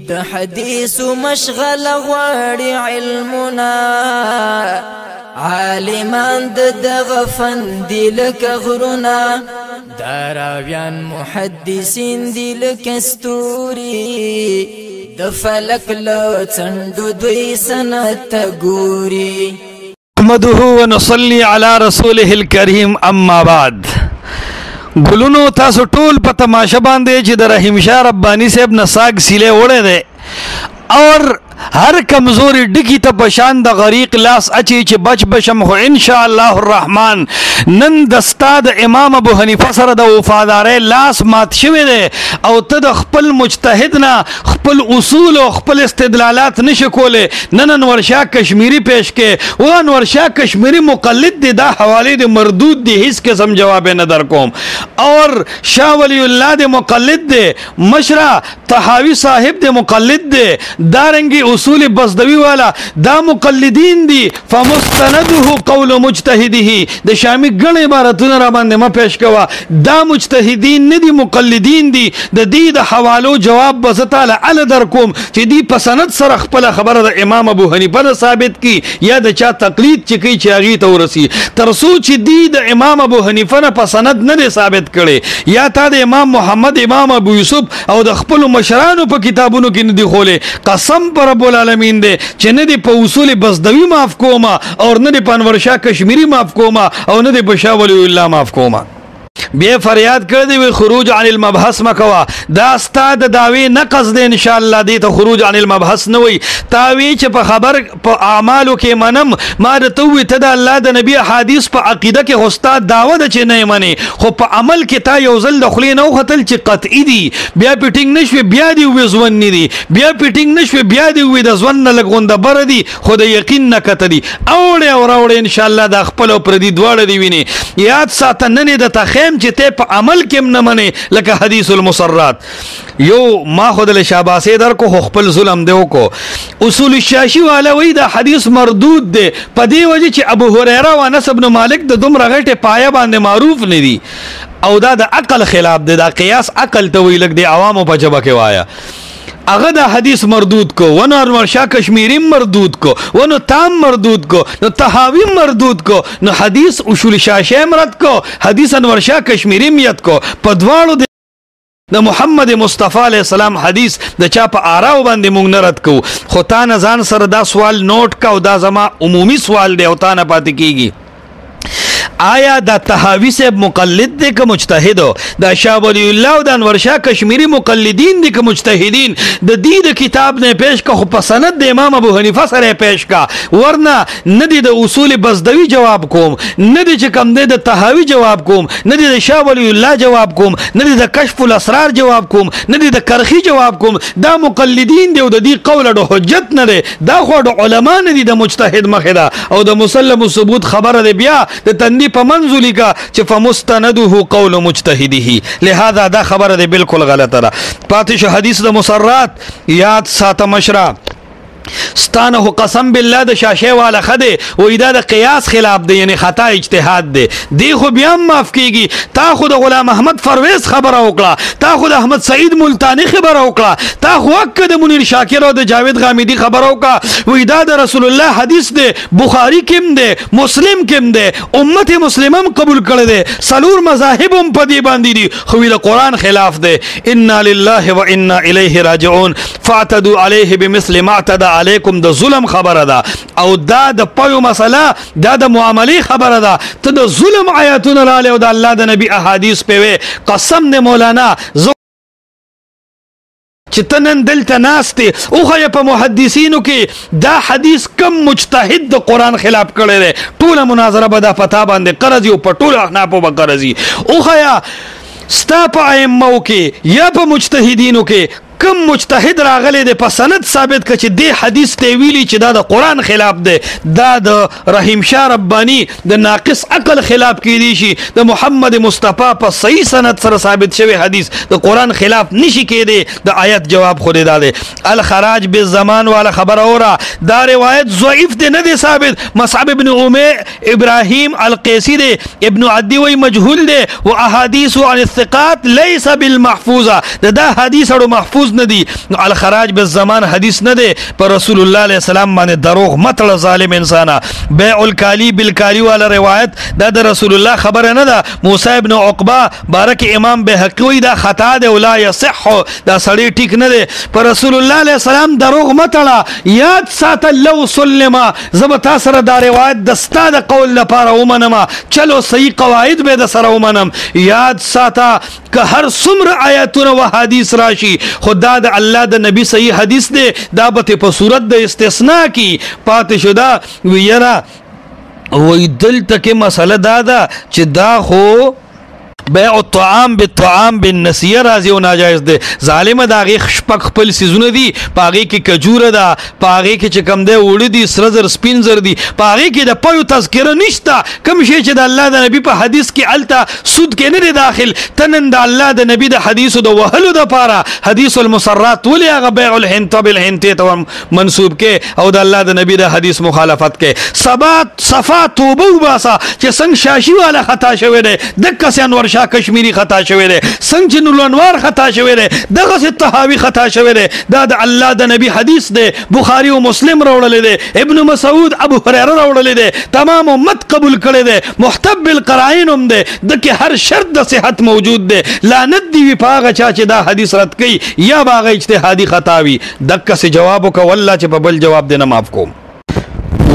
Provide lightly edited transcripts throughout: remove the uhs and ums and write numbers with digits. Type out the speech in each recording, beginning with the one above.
د حدیث مشغل غواړي علمنا عالمان دغه فن دی لکه غرونه دراویان محدثین دی لکه ستوري د فلک له څنډو دوی سنت ګوري نحمده ونصلي على رسوله الكريم اما بعد ګلونو تاسو ټول په تماشه باندې چې د رحیم شاه ربانی صاحب نساګ سیله وړه ده اور هر کمزوري ډکی ته بشان د غریق لاس اچي چې بچ بشم خو ان شاء الله الرحمن نن د استاد امام ابو حنیفه سره د وفادارۍ لاس مات شوی دی او ته د خپل مجتهد نه خپل اصول او خپل استدلالات نشي کوله نن انور شاه کشمیری پیش کې او انور شاه کشمیری مقلد دی دا حواله دی مردود دی هیڅ قسم جواب نه در کوم اور شاه ولی الله دی مقلد دی مشرا طحاوی صاحب دی مقلد دی دارنګي اصول بزدوی والا دا مقلدین دی فمستنده قول مجتهده د شامی ګڼ عبارتونه را باندې ما پیش کوا دا مجتهدین نه دی مقلدین دی د دې د حوالو جواب بس تعالی ال در کوم چې دی پسند سره خپل خبره د امام ابو حنیفه ثابت کی یا د چا تقلید چې کی چې هغه ته ورسی ترسو چې دی د امام ابو حنیفه نه پسند نه ثابت کړي یا تا د امام محمد امام ابو یوسف او د خپل مشرانو په کتابونو کې نه دی خوله قسم پر رب العالمین دے چې نه دی په اصول بزدوی معاف کوما اور نه دی په انور شاه کشمیری معاف کوما او نه دی په شاه ولی الله معاف کوما بیا فریاد کړی وی خروج عن المبحث مکوا دا استاد داوی نقص دی ان شاء الله دی ته خروج عن المبحث نه وي تاوی چې په خبر په اعمالو کې منم ما ته وی ته د الله د نبی حدیث په عقیده کې استاد داوود چې نه منی خو په عمل کې تا یو ځل د خلی نه وختل چې قطعی دی بیا پیټینګ نشوي بیا دی وی ځون نه دی بیا پیټینګ نشوي بیا دی وی د ځون نه لګوند بر دی خو د یقین نه کته دی اوړه ان شاء الله د خپل پر دی دواړه دی ویني یاد ساتنه نه د تخیم چې ته په عمل کې نه منې لکه حدیث المسرات یو ما خود له شاباسه در کو خپل ظلم دیو کو اصول الشاشی والا وی دا حدیث مردود دی په دی وجه چې ابو هريره او انس ابن مالک د دومره غټه پایه باندې معروف نه دي او دا د عقل خلاف دی دا قیاس عقل ته وی لګ دی عوامو په جبه کې وایا اغه دا حدیث مردود کو ونو انور شاه کشمیری مردود کو ونو تام مردود کو نو طحاوی مردود کو نو حدیث اصول شاه مرد کو حدیث انور شاه کشمیری میت کو په دواړو د محمد مصطفی علیہ السلام حدیث د چا په آراو باندې مونږ نه رد کو خو تا نه ځان سره دا سوال نوٹ کا او دا زما عمومي سوال دی او تا نه پاتې کیږي آیا دا طحاوی صاحب مقلد دی که مجتهد دا شاه ولی الله او د انور شاه کشمیری مقلدین دی که مجتهدین د دې د کتاب نه پیش کا خو په سند د امام ابو حنیفه سره پیش کا ورنه نه دی د اصول بزدوی جواب کوم نه دی چې کم دی د طحاوی جواب کوم نه دی د شاه ولی الله جواب کوم نه دی د کشف الاسرار جواب کوم نه دی د کرخی جواب کوم دا مقلدین دی او د دې قول د حجت نه دی دا خو د علما نه دی د مجتهد مخه دا او د مسلم ثبوت خبره دی بیا د تندی په منزلی کا چې فمستنده قول مجتهده لہذا دا خبره دی بالکل غلطه ده پاتې حدیث د مسرات یاد ساته مشرا ستانه قسم بالله د شاشه والا خده و ادا د قیاس خلاف دی یعنی خطا اجتهاد دی دی خو بیا معاف کیږي تا خو د غلام احمد فرویز خبره وکړه تا خو د احمد سعید ملتانی خبره وکړه تا خو وکړه د منیر شاکر او د جاوید غامیدی خبره وکړه و ادا د رسول الله حدیث دی بخاری کې دی مسلم کې دی امت مسلمه قبول کړي دی سلور مذاهب هم په دی باندې دي خو د قران خلاف دی انا لله و انا الیه راجعون فاعتدوا علیه بمثل ما اعتدى علیکم د ظلم خبره ده او دا د پيو مسله دا د معاملې خبره ده ته د ظلم آیاتونه رااله او د الله د نبی احادیث په قسم نه مولانا چې تنن دلته ناشته او خو په محدثینو کې دا حدیث کم مجتهد د قران خلاف کړي دي ټول مناظره به د پتا باندې قرض او په ټول احناف په قرضي او خو ستا په ائمه کې یا په مجتهدینو کې کم مجتهد راغلی دی په سند ثابت کړي چې دی حدیث ته ویلي چې دا د قران خلاف دی دا د رحیم شاه ربانی د ناقص عقل خلاف کیدی شي د محمد مصطفی په صحیح سند سره ثابت شوی حدیث د قران خلاف نشي کېدی د آیت جواب خو دی دا دی الخراج بالزمان والا خبر اورا دا روایت ضعیف دی نه دی ثابت مصعب ابن امیہ ابراهیم القیسی دی ابن عدی وی مجهول دی و احادیث عن الثقات ليس بالمحفوظه دا حدیث اړو محفوظ محفوظ نه دي. الخراج بالزمان حدیث نه دی پر رسول الله علیه السلام باندې دروغ متړه ظالم انسانا. بیع الکالی بالکالی والا روایت دا د رسول الله خبره نه ده. موسی ابن عقبه بارک امام بهقی وی دا خطا ده ولا یصح دا سړی ټیک نه دی. پر رسول الله علیه السلام دروغ متړه. یاد ساته لو سلمه زب تاسو سره دا روایت د ستا د قول لپاره ومنم. چلو صحیح قواعد به د سره ومنم. یاد ساته که هر څومره آیاتونه و حدیث راشي خدا د الله د نبی صحیح حدیث دی دا به په صورت د استثناء کی پاتې شو. دا ویرا وی دلته کې مسله دا ده چې دا خو بیع الطعام بالطعام بالنسیه راځي او ناجایز دی. ظالم دا غي شپک خپل سيزونه دي پاغي کې کجوره ده پاغي کې چې کم دی وړي دي سره زر سپین زر دي پاغي کې د پيو تذکره نشته. کوم شي چې د الله د نبی په حدیث کې التا سود کې نه دی داخل. تنن د الله د نبی د حدیثو د وهلو د پاره حدیث المسرات ولي هغه بیع الحنت بالحنت ته منسوب کې او د الله د نبی د حدیث مخالفت کې. صفا توبه وباسا چې څنګه شاشي والا خطا شوی دی دک سه انور شاه کشمیری خطا شوی دی څنګه چې نور انوار خطا شوی دی دغه څه طحاوی خطا شوی دی. دا د الله د نبی حدیث دی بخاری او مسلم راوړل دی ابن مسعود ابو هريره راوړل دی تمام امت قبول کړي دی محتب بالقرائن هم دی دغه هر شرط د صحت موجود دی. لعنت دی پاغه چا چې دا حدیث رد کوي یا باغه اجتهادي خطا وي دغه څه جواب وک والله چې په بل جواب دینه معاف کوم.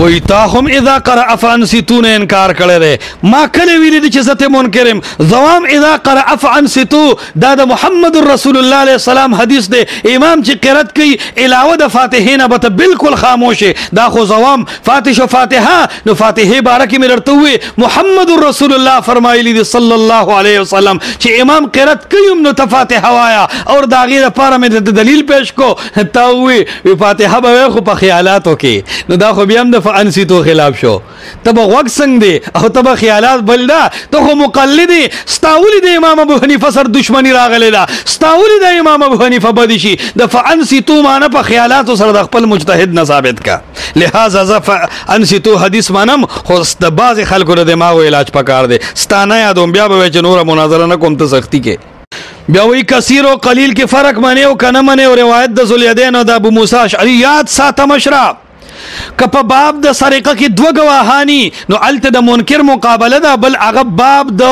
وی تاهم اذا قرأ فانصتون انکار کړی دی. ما کله ویلی دی چې زته منکرم زوام اذا قرأ فانصتو دا د محمد رسول الله علیه السلام حدیث دی. امام چې قرات کوي علاوه د فاتحه نه به بالکل خاموشه دا خو زوام فاتحه فاتحه نو فاتحه بارک مرته وي محمد رسول الله فرمایلی دی صلی الله علیه وسلم چې امام قرات کوي نو فاتحه وایا اور دا غیره لپاره مې د دلیل پیش کو تا وی فاتحه به خو په خیالاتو کې نو دا خو بیا هم انسیتو خلاف شو. تب وقت څنګه دی او تب خیالات بل دا ته خو مقلدی ستاولی د امام ابو حنیفه سر دشمنی راغلی دا ستاولی د امام ابو حنیفه بدشي د فانسیتو معنی په خیالات سره د خپل مجتهد نه ثابت کا. لہذا ز انسیتو حدیث مانم خو د باز خلکو د دماغ علاج پکار دی. ستانه یادوم بیا به چې نور مناظره نه کوم ته سختی کې بیا وی کثیر او قلیل کې فرق منی او کنه منی او روایت د ذوالیدین او د ابو موسی اشعری یاد ساته مشرا کپ باب د سرقه کې دو گواهانی نو الته د منکر مقابله ده بل هغه باب د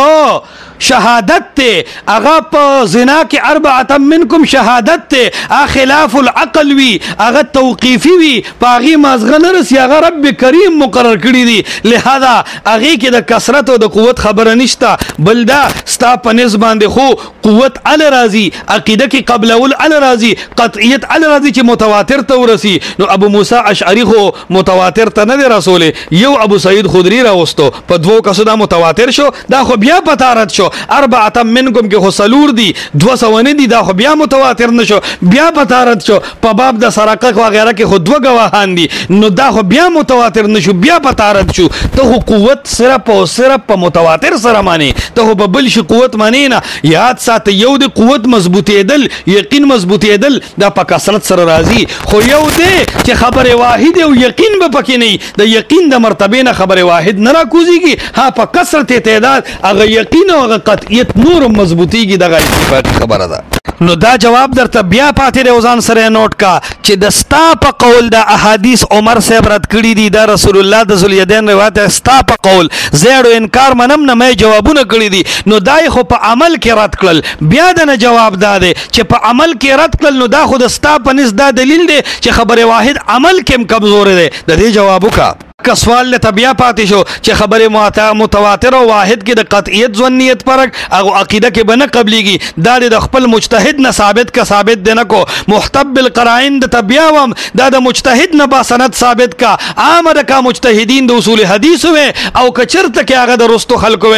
شهادت ته هغه په زنا کې اربعه منکم شهادت ته خلاف العقل وی هغه توقیفی وی پاغي مازغه نه رسی هغه رب کریم مقرر کړی دی. لہذا هغه کې د کثرت او د قوت خبره نشته بل دا ستا په نسبت باندې خو قوت ال راضی عقیده کې قبل اول ال راضی قطعیت ال راضی چې متواتر ته ورسی. نو ابو موسی اشعری خو متواتر ته نه رسول یو ابو سعید خدری راوستو په دوو کسو دا متواتر شو دا خو بیا پتارت شو. اربعه منکم کې خو سلور دي 200 نه دي دا خو بیا متواتر نشو بیا پتارت شو. په باب د سرقه وغیرہ کې خو دو گواهان دي نو دا خو بیا متواتر نشو بیا پتارت شو. ته خو قوت صرف او صرف په متواتر سره معنی ته خو بل شي قوت معنی نه. یاد ساته یو د قوت مضبوطیدل یقین مضبوطیدل دا په کثرت سره راځي خو یو دی چې خبره واحد او یقین به پکې نه د یقین د مرتبه نه خبره واحد نه راکوزيږي ها په کثرت تعداد هغه یقین او قطعیت نور مضبوطیږي دغه اتفاقی خبره ده. نو دا جواب درته بیا پاتې دی وزن سره نوٹ کا چې د ستا په قول د احادیث عمر صاحب رد کړی دي د رسول الله د ذوالیدین روایت ستا په قول زیړو انکار منم نه مې جوابونه کړی دي نو دای خو په عمل کې رد کړل بیا د نه جواب داده چې په عمل کې رد کړل نو دا خو د ستا په نس دا دلیل دی چې خبره واحد عمل کې کمزور دی. د دې جواب وکا که سوال له بیا پاتې شو چې خبره متواتر او واحد کې د قطعیت ځنیت فرق او عقیده کې بنه قبليږي دا د خپل مجتهد نه ثابت کا ثابت دنه کو محتب بالقرائن د تبیاوم دا د مجتهد نه با سند ثابت کا عامه کا مجتهدین د اصول حدیث او کچرته کې هغه د رستو خلکو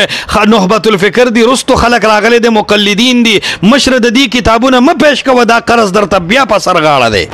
نهبت الفکر دی رستو خلک راغلي د مقلدین دي مشرد دي کتابونه م پیش کو دا قرض در تبیا په سر غاړه دی.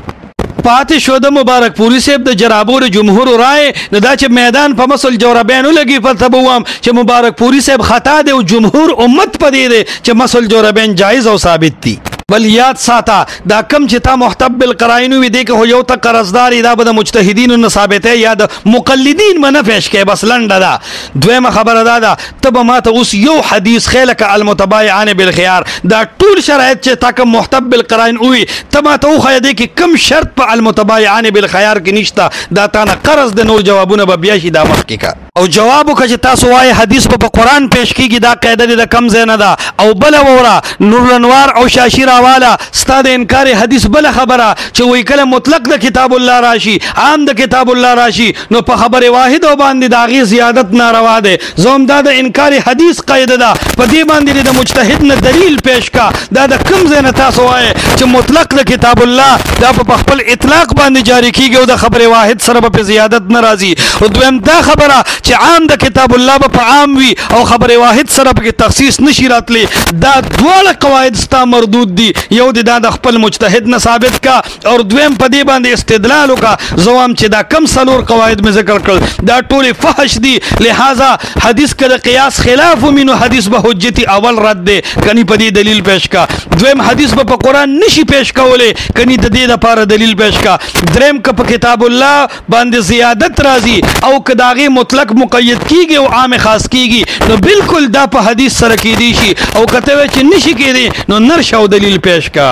پاتې شو د مبارک پوری صاحب د جرابور جمهور رائے نه دا چې میدان په مسل جوربین لګي په تبوام چې مبارک پوری صاحب خطا دی او جمهور امت پدې دی چې مسل جوربین جایز او ثابت دي. بل یاد ساته دا کم چې تا محتب بالقرائن وي دی که یو ته قرضدار دا به د مجتهدینو نه ثابته یا د مقلدین منه پیش کوي بس لنډه ده. دویمه خبره دا ده ته به ماته اوس یو حدیث ښیې لکه المتبایعان بالخیار دا ټول شرایط چې تا کوم محتب بالقرائن وي ته ماته وښیه دی کې کم شرط په المتبایعان بالخیار کې نشته دا تا نه قرض د نور جوابونه به بیا شي دا مخکې کا او جواب وکړه چې تاسو وایي حدیث په قرآن پیش کېږي دا قاعده د کم ځای نه ده. او بله ووره نور الانوار او شاشي والا ستا د انکار حدیث بل خبره چې وی کله مطلق د کتاب الله راشي عام د کتاب الله راشي نو په خبره واحد او باندې د هغې زیادت ناروا ده. زوم دا د انکار حدیث قاعده ده په دې باندې د مجتهد نه دلیل پیش کا دا د کوم ځای نه تاسو وایي چې مطلق د کتاب الله دا په خپل اطلاق باندې جاری کیږي او د خبره واحد سره په زیادت نه راځي. او دویم دا خبره چې عام د کتاب الله په عام وي او خبره واحد سره په تخصیص نشي راتلی دا دواړه قواعد ستا مردود دي. یو د دا د خپل مجتهد نه ثابت کا او دویم په دې باندې استدلال وکړه زوام چې دا کم څلور قواعد مې ذکر کړل دا ټول فحش دي. لہذا حدیث کې د قیاس خلاف ومنو حدیث به حجت اول رد دی کني په دې دلیل پیش کا. دویم حدیث به په قرآن نشي پیش کولی کني د دې لپاره دلیل پیش کا. دریم که په کتاب الله باندې زیادت راځي او که د هغې مطلق مقید کیږي او عام خاص کیږي نو بالکل دا په حدیث سره کیدی شي او که ته وایې چې نشي کیدی نو نرشه او دلیل پیش کا.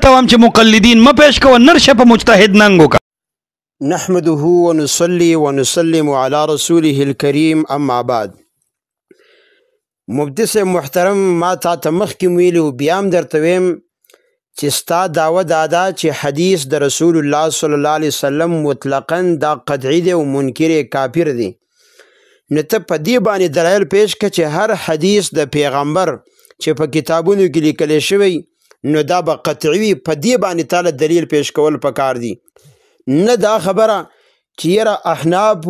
توام چې مقلدین ما پیش کو نرشه په مجتهد ننګو کا. نحمده ونصلي ونسلم على رسوله الكريم اما بعد. مفتی صاحب محترم ما تا ته مخکې ویلي بیا هم درته ویم چې ستا دعوه دا ده چې حدیث د رسول الله صلی الله علیه وسلم مطلقا دا قطعي دی او منکر کافر دی. نو ته په دې باندې دلایل پیش کړه چې هر حدیث د پیغمبر چې په کتابونو کې لیکلی شوی نو دا به قطعي وي په دې باندې تاله دلیل پیش کول پکار دي. نه دا خبره چې یاره احناف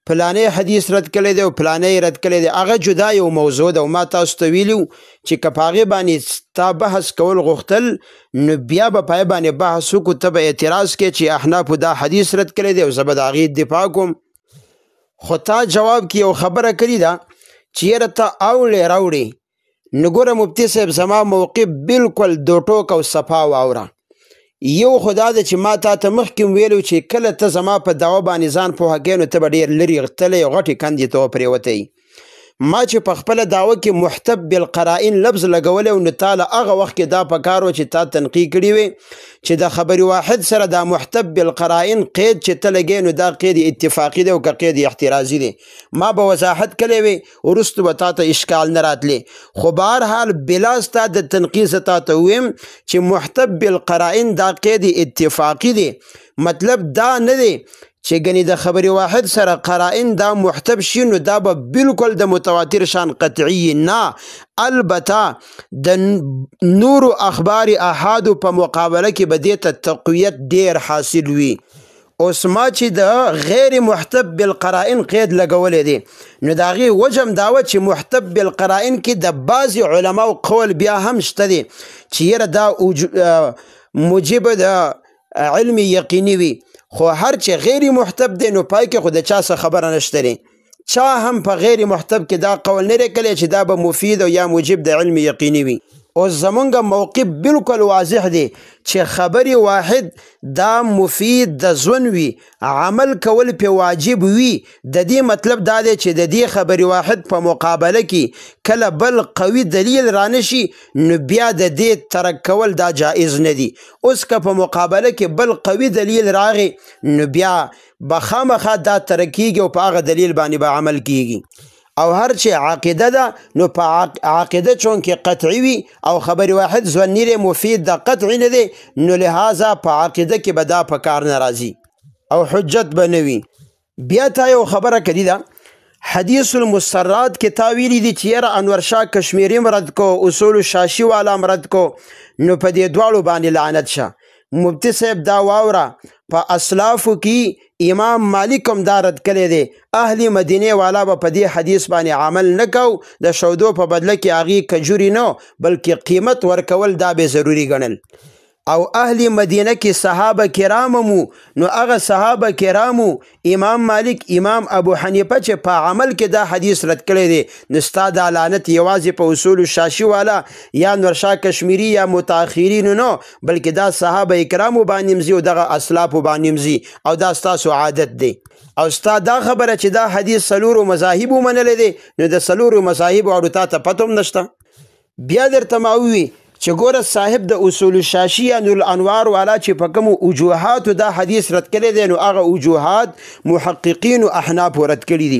فلانې حدیث رد کړی دی او فلانې رد کړی دی هغه جدا یو موضوع ده او ما تاسو ته ویلي چې که په هغې باندې ستا بحث کول غوښتل نو بیا به په هغې باندې بحث وکړو ته به اعتراض کې چې احنافو دا حدیث رد کړی دی او زه به د هغې دفاع کوم. خو تا جواب کې یو خبره کړې ده چې یاره ته اوړې راوړې نو ګوره مفتی صاحب زما موقف بالکل دو ټوک او صفا واوره. یو خدا ده چې ما تا ته مخکې ویلو چې کله ته زما په دعوه باندې ځان پوهه کوې نو ته به ډېر لرې تللی او غټې کندې ته وپرېوتی. ما چې په خپله دعوه کې محتب بالقرائن لفظ لګولی نو تا له هغه وخت کې دا پکار و چې تا تنقیح کړي وي چې د خبر واحد سره دا محتب بالقرائن قید چې ته لګې نو دا قید اتفاقي دی او که قید احترازي دی. ما به وضاحت کړی وي وروستو به تا ته اشکال نه راتلی. خو بهرحال بلا ستا د تنقیح زه تا ته ویم چې محتب بالقرائن دا قید اتفاقي دی. مطلب دا نه دی چې ګنې د خبر واحد سره قرائن دا محتب شي نو دا به بالکل د متواتر شان قطعي نه. البته د نور اخبار احادو په مقابله کې به دې ته تقویت ډیر حاصل وي. اوس ما چې د غیر محتب بالقرائن قید لګولی دی نو د هغې وجه هم دا وه چې محتب بالقرائن کې د بعضې علماو قول بیا هم شته دی چې یاره دا موجب د علم یقیني وي. خو هر چې غیر محتب دی نو پای کې خو د چا څه خبره نشته دی. چا هم په غیر محتب کې دا قول نه دی کلی چې دا به مفید او یا موجب د علم یقیني وي. اوس زمونږ موقف بالکل واضح دی چې خبر واحد دا مفید د ژوند وي عمل کول پې واجب وي. د دې مطلب دا دی چې د دې خبر واحد په مقابله کې کله بل قوي دلیل رانشي نو بیا د دې ترک کول دا جایز نه دي. اوس که په مقابله کې بل قوي دلیل راغی نو بیا به خامخا دا ترک کیږي او په هغه دلیل باندې به عمل کیږي. او هر چې عقیده ده نو په عقیده چون کې قطعي وي او خبر واحد ظني دی مفید د قطعي نه دی نو لہذا په عقیده کې به دا په کار نه راځي او حجت به نه وي. بیا تا یو خبره کړې ده حدیث المسرات کې تا ویلي دي چې یاره انور شاه کشمیري مرد کو اصول شاشي والا مرد کو نو په دې دواړو باندې لعنت شه. مفتی صاحب دا واوره په اسلافو کې امام مالک هم دا رد کړی دی. اهل مدینه والا به په دې حدیث باندې عمل نه کو د شودو په بدله کې هغې کجوري نه بلکې قیمت ورکول دا به ضروري ګڼل. او اهل مدینه کې صحابه کرام مو، نو هغه صحابه کرامو امام مالک، امام ابو حنیفه چې په عمل کې دا حدیث رد کړی دی، نو ستا دا لعنت یوازې په اصول شاشي والا یا نورشاه کشمیری یا متأخرینو نه، بلکې دا صحابه کرامو باندې مزي او دغه اسلافو باندې مزي، او دا ستاسو عادت دی. او ستا دا خبره چې دا حدیث څلورو مذاهبو منلی دی، نو د څلورو مذاهبو اړو تا ته پته هم نشته. بیا درته ما ووي چې ګوره صاحب د اصول شاشي یا نور الانوار والا چې په کومو وجوهاتو دا حدیث رد کړی دی، نو هغه وجوهات محققین او احناف رد کړي دي.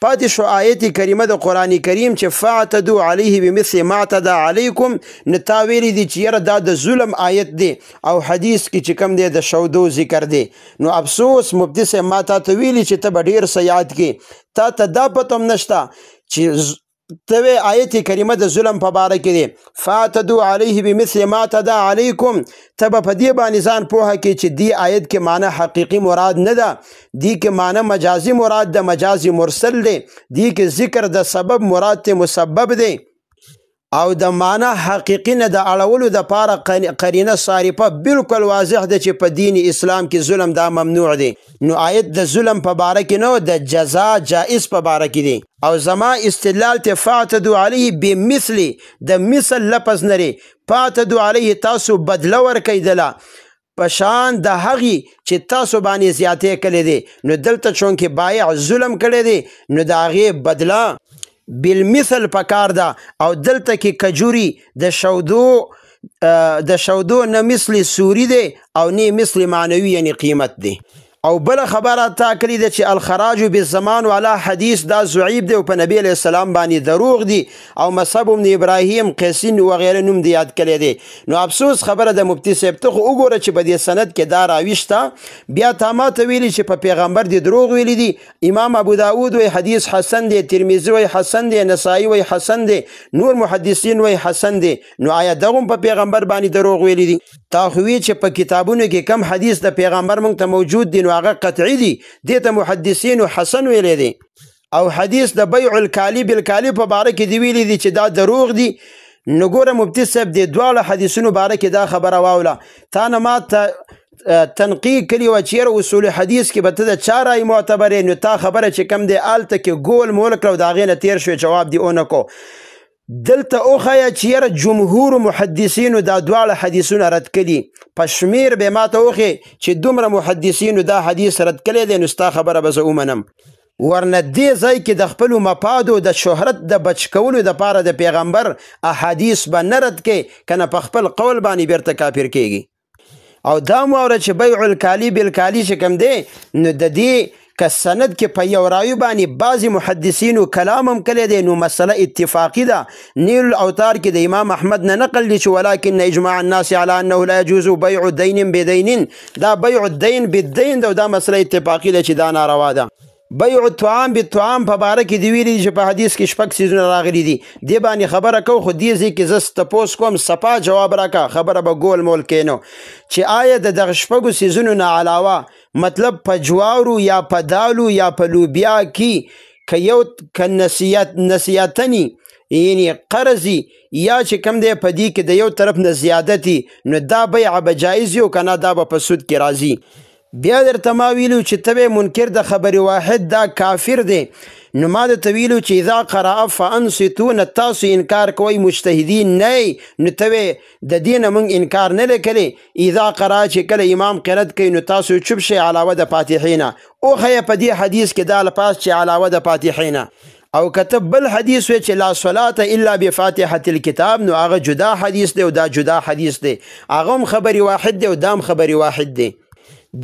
پاتې شو آیت کریمه د قرآن کریم چې فاعتدوا علیه بمثل ما اعتدى علیکم، نو تا ویلي دي چې یاره دا د ظلم آیت دی او حدیث کې چې کوم دی د شودو ذکر دی. نو افسوس مفتی صاحب ما تا ته ویلي چې ته به ډېر څه یاد کې، تا ته دا پته هم نشته چې توی آیت کریمه د ظلم په باره کې دی، فاعتدوا علیه بمثل ما اعتدى علیکم. ته به په دې باندې ځان پوهه کې چې دی آیت کې معنی حقیقي مراد نه ده، دی کې معنی مجازي مراد ده، مجازي مرسل دی، دی کې ذکر د سبب مراد ته مسبب دی، او د معنی حقیقي نه د اړولو د پاره قرینه صارفه بالکل واضح ده چې په دین اسلام کې ظلم دا ممنوع دی. نو آیت د ظلم په باره کې نه، د جزا جائز په باره کې دی. او زما استدلال ته فاعتدوا علیه بمثل د مثل لفظ نری، فاعتدوا علیه تاسو بدله ورکئ دله پشان د هغې چې تاسو باندې زیاتې کړی دی. نو دلته چونکې بایع ظلم کړی دی، نو د هغې بدله بالمثل پکار ده. او دلته کې کجوري د شودو نه مثل سوری دی او نه مثل معنوي یعنی قیمت دی. او بل خبره تا کړی ده چې الخراج بالزمان والا حدیث دا ضعیف دی او په نبی علیہ السلام باندې دروغ دی، او مصعب بن ابراهیم قیسین وغیره نوم دی یاد کړی دی. نو افسوس خبره د مفتی صاحب ته خو وګوره چې په دې سند کې دا راویشته، بیا تا ما ته ویلي چې په پیغمبر دی دروغ ویلی دی. امام ابو داود وی حدیث حسن دی، ترمذی وی حسن دی، نسائی وی حسن دی، نور محدثین وی حسن دی. نو آیا دغه په پیغمبر باندې دروغ ویلی دی؟ تا خو وی چې په کتابونو کې کم حدیث د پیغمبر مونږ ته موجود دی، نو هغه قطعی دی، دې ته محدثین حسن ویلی دی. او حدیث د بیع الکالی بالکالی په باره کې دی ویلی دی چې دا دروغ دی. نو ګوره مفتی صاحب د دواړو حدیثونو باره کې دا خبره واوله، تا نه ما ته تنقیق کړي وه چې یاره اصول حدیث کې به ته د چا رای معتبرې، نو تا خبره چې کم دی هلته کې ګول مول کړه او د هغې نه تېر شوې، جواب دی اونه کو. دلته اوخیه چې یاره جمهور محدثینو دا دواړه حدیثونه رد کړي، په شمیر به ما ته اوخې چې دومره محدثینو دا حدیث رد کړی دی، نو ستا خبره به زه ومنم. ورنه دې ځای کې د خپلو مفادو د شهرت د بچ کولو دپاره د پیغمبر احادیث به نه رد کړي، که نه په خپل قول باندې بیرته کافر کېږي. او دا موره چې بیع الکالی بالکالی چې کوم دی، نو د دې که سند کې په یو رایو باندې بعضې محدثینو کلام هم کلی دی، نو مسله اتفاقی ده. نیل الاوتار کې د امام احمد نه نقل دی چې ولکن اجماع الناس على انه لا يجوز بیع دین بدین، دا بیع الدین بالدین ده، دا مسله اتفاقی ده چې دا ناروا ده. بیع الطعام بالطعام په باره کې دی ویلي چې په حدیث کې شپږ څیزونه راغلي دي. دې باندې خبره کوو، خو دې ځای کې زه تپوس کوم، صفا جواب راکړه، خبره به ګول مول کینو چې آیا د دغه شپږو څیزونو نه علاوه مطلب په جوارو یا په دالو یا په لوبیا کې که یو که نصیحتنی یعنی قرضی یا چې کم دی په دې کې د یو طرف نه زیادتی، نو دا بیع به جایز وي او که نه دا به په سود کې راځي. بیا درته ما ویلو چې ته منکر د خبر واحد دا کافر دی. نو ما درته ویلو چې اذا قرأ فانصتو، نه تاسو انکار کوئ مجتهدین نه، نو ته د دې نه موږ انکار نه لیکلی. اذا قرأ چې کله امام قرأت کوي نو تاسو چوپ شئ علاوه د فاتحې نه. اوښیه په دې حدیث کې دا الفاظ چې علاوه د فاتحې نه، او کتب بل حدیث وی چې لا صلاة الا بفاتحة الكتاب، نو هغه جدا حدیث دی او دا جدا حدیث دی، هغه هم خبر واحد دی او دا هم خبر واحد دی.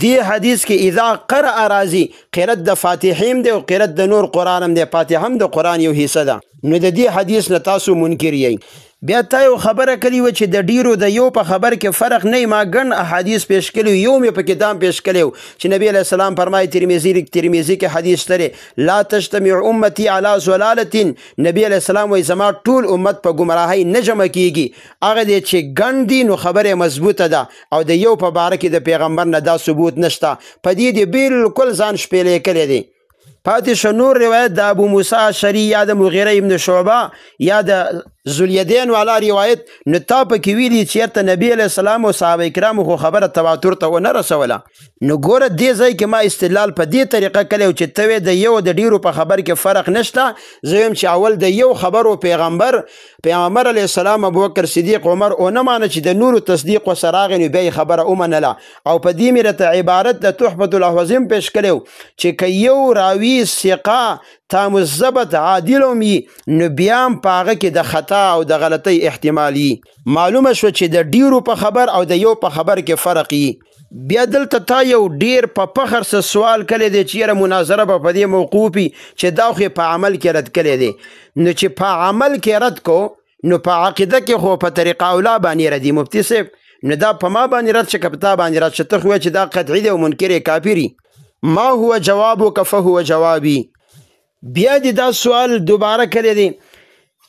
دی حدیث کې اذا قرأ راځي، قرأت د فاتحیم دی او قرأت د نور قرآن هم دی، فاتحه هم د قرآن یو حصه ده. نو د دې حدیث نه تاسو منکر یئ. بیا تا یو خبره کړې وه چې د ډیرو د یو په خبر کې فرق نه، ما ګڼ احادیث پیش کړي، یو مې په کتاب پیش کړی چې نبی علیه السلام فرمایي، ترمذي کې حدیث تری لا تجتمع امتی علی ضلالة، نبی علیه السلام وایي زما ټول امت په ګمراهۍ نه جمع کیږي. هغه دی چې ګڼ دي نو خبره مضبوطه ده، او د یو په باره کې د پیغمبر نه دا ثبوت نشته، په دې دی بالکل ځان شپېلی کړی دی. پاتې شو نور روایت د ابو موسی اشعري یا د مغیره ابن شعبه یا د ذوالیدین والا روایت نو تا پکې ویلي چېرته نبی علیه السلام او صحابه کرامو خو خبره تواتر ته ونه رسوله. نو ګوره دې ځای کې ما استدلال په دې طریقه کړی چې ته وې د یو د ډیرو په خبر کې فرق نشته. زه وایم چې اول د یو خبرو پیغمبر علیه السلام ابوبکر صدیق عمر ونه مانه چې د نورو تصدیق ورسره راغی نو بیا یې خبره ومنله. او په دې مې راته عبارت د تحفة الاحوزم پیش کړی چې که یو راوي ثقه تام الضبط عادل وي نو بیا هم په هغه کې د خطا او د غلطۍ احتمال وي. معلومه شوه چې د ډیرو په خبر او د یو په خبر کې فرق وي. بیا دلته تا یو ډیر په فخر سره سوال کړی دی چې یاره مناظره به په دې موقوف وي چې دا خو په عمل کې رد کړی دی. نو چې په عمل کې رد کو نو په عقیده کې خو په طریقه اولا باندې ردي مفتي صاحب. نو دا په ما باندې رد شه که په تا باندې رد شه. ته خو چې دا قطعي دی او منکر کافري. ما هو جوابک فهو جوابي. بیا دې دا سوال دوباره کړی دی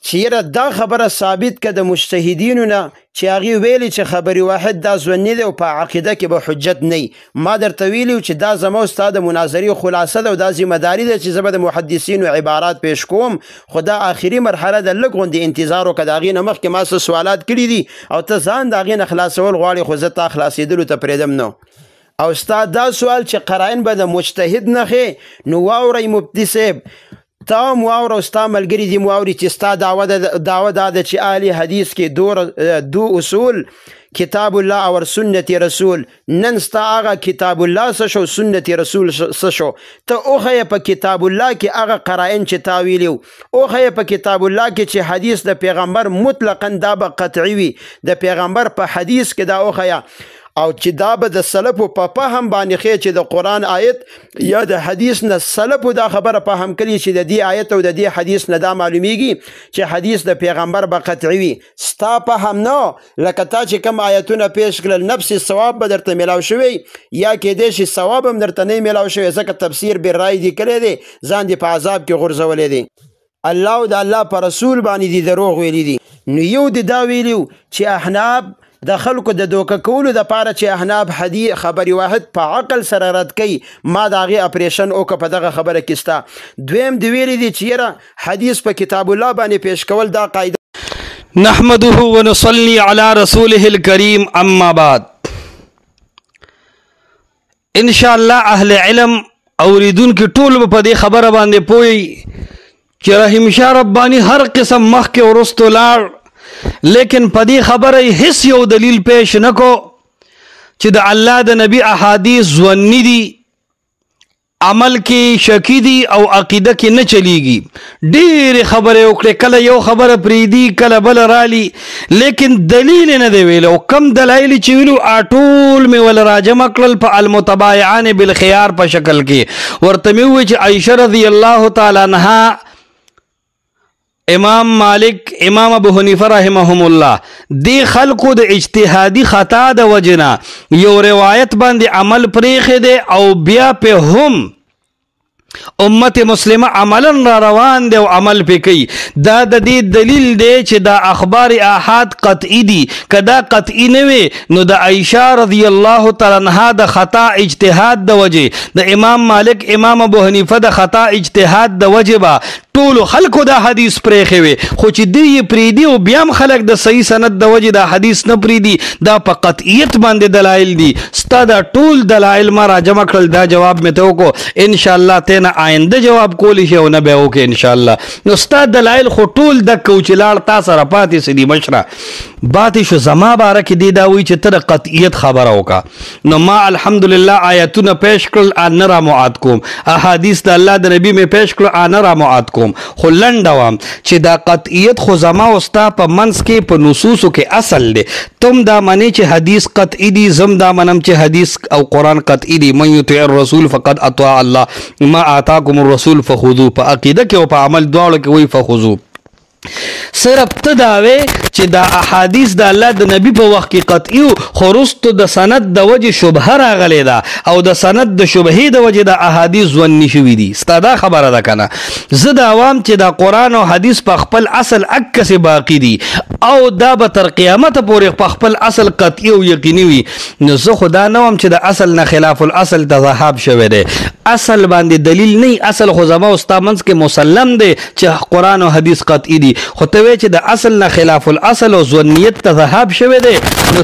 چې یاره دا خبره ثابت که د مجتهدینو نه چې هغې ویلي چې خبري واحد دا ظني دی او په عقیده کې به حجت نه. ما درته ویلي چې دا زما او ستا د مناظرې خلاصه ده او دا ذمهداري ده چې زه به د محدثینو عبارات پیش کوم. خو دا آخري مرحله ده، لږ غوندې انتظار وکړه. د هغې نه مخکې ما څه سوالات کړي دي او ته ځان د هغې نه خلاصول غواړې خو زه تا خلاصېدلو ته پرېږدم نه. او ستا دا سوال چې قرائن به د مجتهد نښې نو واورئ مفتي صاحب، تا هم واوره او ستا ملګري دې واوري چې ستا دعوه دا ده چې اهل حدیث کې دو اصول کتاب الله او سنت رسول. نن ستا هغه کتاب الله څه شو سنت رسول څه شو. ته اوښیه په کتاب الله کې هغه قرائن چې تا ویلي وو، اوښیه په کتاب الله کې چې حدیث د پیغمبر مطلقا دا به قطعي وي، د پیغمبر په حدیث کې دا اوښیه. او چې دا به د سلفو په فهم باندې ښیي چې د قرآن آیت یا د حدیث نه سلفو دا خبره فهم کړي چې د دې آیت او د دې حدیث نه دا معلومیږي چې حدیث د پیغمبر به قطعي وي. ستا فهم نه لکه تا چې کوم آیتونه پیش کړل نفس ثواب به درته میلاو شوی یا کېدای شي ثواب هم درته نه میلاو شوی ځکه تفسیر بالرای دې کړی دی، ځان دې په عذاب کې غورځولی دی. الله او د الله په رسول باندې دې دروغ ویلي دي. نو یو دې دا ویلي چې احناب د خلکو د دوکه کولو د پاره چې احناب خبري واحد په عقل سره رد کوي، ما د هغې اپریشن وکړه په دغه خبره کې ستا. دویم د ویلي دي چې یاره حدیث په کتاب الله باندې پیش کول دا قاعده. نحمده ونصلي على رسوله الكريم اما بعد. ان شاء الله اهل علم اوریدونکي ټول په دې خبره باندې پوي چې رحیم شاه رباني هر قسم مخکې ورستو لاړ، لیکن پدی خبر هیڅ یو دلیل پیش نکو چې د الله د نبی احادیث ظنی دي، عمل کې شکی دي او عقیده کې نه چلیږي. ډېرې خبرې وکړې، کله یو خبره پریدي کله بل رالی، لیکن دلیل نه دی ویلو. کم دلایل چې ویلو ټول مې ول راجمع کړل په المتبايعان بالخيار په شکل کې. ورته مې وویل چې عائشه رضی الله تعالی عنها، امام مالک، امام ابو حنیفه رحمهم الله دی خلقو د اجتهادی خطا د وجنا یو روایت باندې عمل پریخه دی او بیا په هم امت مسلمه عملا را روان دی او عمل پې کوي. دا د دې دلیل دی چې دا اخبار احاد قطعی دي. کدا قطعی نه وي نو د عائشه رضی الله تعالی عنها د خطا اجتهاد د وجه، د امام مالک امام ابو حنیفه د خطا اجتهاد د وجه با ټول خلکو دا حدیث پرېښی وي. خو چې دوی یې پرېږدي او بیا هم خلک د صحیح سند د وجې دا حدیث نه پرېږدي، دا په قطعیت باندې دلایل دي. ستا دا ټول دلایل ما راجمع کړل، دا جواب مې ته وکړو. انشاءالله ته نه آینده جواب کولی شي او نه بیا وکړې انشاءالله. نو ستا دلایل خو ټول دکه و چې لاړ تا سره پاتې څه دي مشره پاتې شو. زما باره کې دی دا وایي چې ته د قطعیت خبره وکړه. نو ما الحمدلله آیتونه پیش کړل، نه را معاد کوم. احادیث د الله د نبي مې پیش کړل، نه را معاد کوم. خو لنډه وم چې دا قطعیت خو زما او ستا په منځ کې په نصوصو کې اصل دی. تم دا منې چې حدیث قطعي دي، زم دا منم چې حدیث او قرآن قطعي دي. من یطیع الرسول فقد اطاع الله، ما آتاکم الرسول فخذوه. په عقیده کې او په عمل دواړو کې وایي فخذوه. صرف ته دا وی چې دا احادیث د الله د نبی په وخت کې قطعي او خو وروستو د سند د وجې شبهه راغلی ده او د سند د شبهې د وجې د احادیث ظني شوي دي. ستا دا خبره ده که نه؟ زه دا عوام چې دا قرآن او حدیث په خپل اصل عکسې باقي دي او دا به تر قیامته پورې په خپل اصل قطعي او یقیني وي. نو زه خو دا نه وم چې د اصل نه خلاف الاصل ته ذهاب شوی دی. اصل باندې دلیل نه، اصل خو زما او ستا منځ کې مسلم دی چې قرآن او حدیث قطعي دي. خو ته وایې چې د اصل نه خلاف الاصل او ظنیت ته ذهاب شوی دی نو